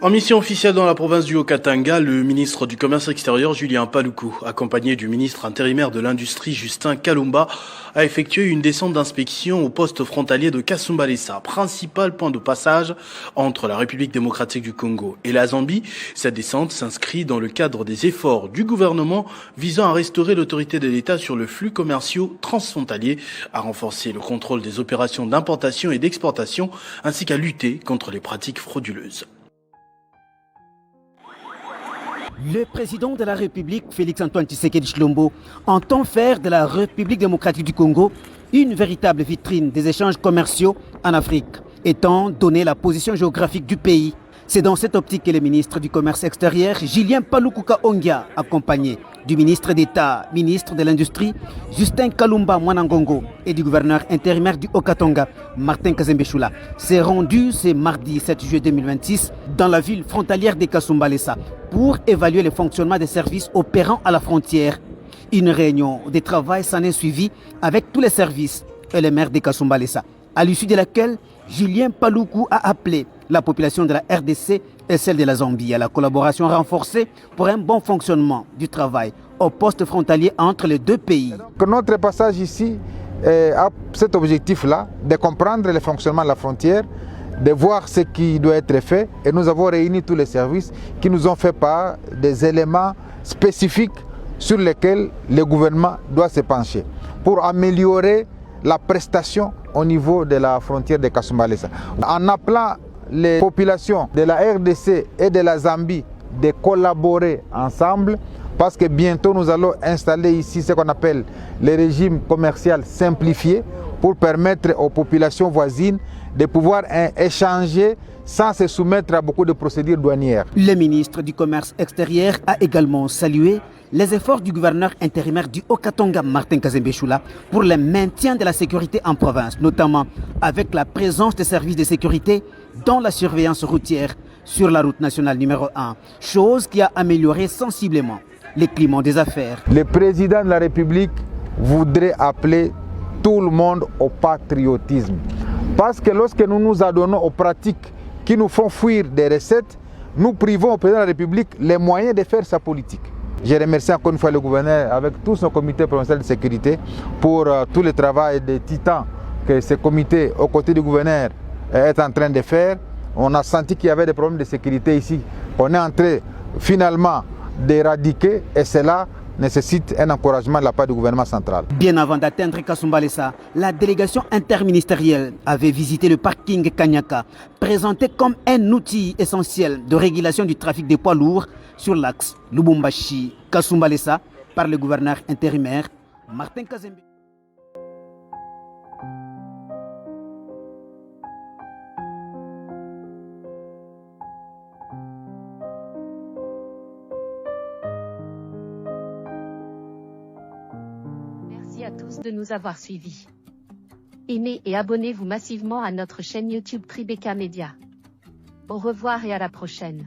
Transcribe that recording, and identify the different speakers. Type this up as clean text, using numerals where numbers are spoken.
Speaker 1: En mission officielle dans la province du Haut-Katanga, le ministre du Commerce extérieur, Julien Paluku, accompagné du ministre intérimaire de l'Industrie, Justin Kalumba, a effectué une descente d'inspection au poste frontalier de Kasumbalesa, principal point de passage entre la République démocratique du Congo et la Zambie. Cette descente s'inscrit dans le cadre des efforts du gouvernement visant à restaurer l'autorité de l'État sur le flux commerciaux transfrontaliers, à renforcer le contrôle des opérations d'importation et d'exportation, ainsi qu'à lutter contre les pratiques frauduleuses.
Speaker 2: Le président de la République, Félix-Antoine Tshisekedi Tshilombo, entend faire de la République démocratique du Congo une véritable vitrine des échanges commerciaux en Afrique, étant donné la position géographique du pays. C'est dans cette optique que le ministre du Commerce extérieur, Julien Paluku Kahongya, accompagné du ministre d'État, ministre de l'Industrie, Justin Kalumba Mwanangongo, et du gouverneur intérimaire du Haut-Katanga, Martin Kazembe Choula, s'est rendu ce mardi 7 juillet 2026 dans la ville frontalière de Kasumbalesa pour évaluer le fonctionnement des services opérant à la frontière. Une réunion de travail s'en est suivie avec tous les services et les maires de Kasumbalesa, à l'issue de laquelle Julien Paluku a appelé la population de la RDC et celle de la Zambie à la collaboration renforcée pour un bon fonctionnement du travail au poste frontalier entre les deux pays.
Speaker 3: Notre passage ici a cet objectif-là, de comprendre le fonctionnement de la frontière, de voir ce qui doit être fait, et nous avons réuni tous les services qui nous ont fait part des éléments spécifiques sur lesquels le gouvernement doit se pencher pour améliorer la prestation au niveau de la frontière de Kasumbalesa. En appelant les populations de la RDC et de la Zambie de collaborer ensemble, parce que bientôt nous allons installer ici ce qu'on appelle le régime commercial simplifié pour permettre aux populations voisines de pouvoir échanger sans se soumettre à beaucoup de procédures douanières.
Speaker 2: Le ministre du Commerce extérieur a également salué les efforts du gouverneur intérimaire du Haut-Katanga, Martin Kazembe Choula, pour le maintien de la sécurité en province, notamment avec la présence des services de sécurité dans la surveillance routière sur la route nationale numéro 1, chose qui a amélioré sensiblement le climat des affaires.
Speaker 3: Le président de la République voudrait appeler tout le monde au patriotisme. Parce que lorsque nous nous adonnons aux pratiques qui nous font fuir des recettes, nous privons au président de la République les moyens de faire sa politique. Je remercie encore une fois le gouverneur avec tout son comité provincial de sécurité pour tout le travail des titans que ce comité, aux côtés du gouverneur, est en train de faire. On a senti qu'il y avait des problèmes de sécurité ici. On est en train finalement d'éradiquer, et cela nécessite un encouragement de la part du gouvernement central.
Speaker 2: Bien avant d'atteindre Kasumbalesa, la délégation interministérielle avait visité le parking Kanyaka, présenté comme un outil essentiel de régulation du trafic des poids lourds sur l'axe Lubumbashi-Kasumbalesa par le gouverneur intérimaire Martin Kazembe.
Speaker 4: Merci à tous de nous avoir suivis. Aimez et abonnez-vous massivement à notre chaîne YouTube Tribeca Media. Au revoir et à la prochaine.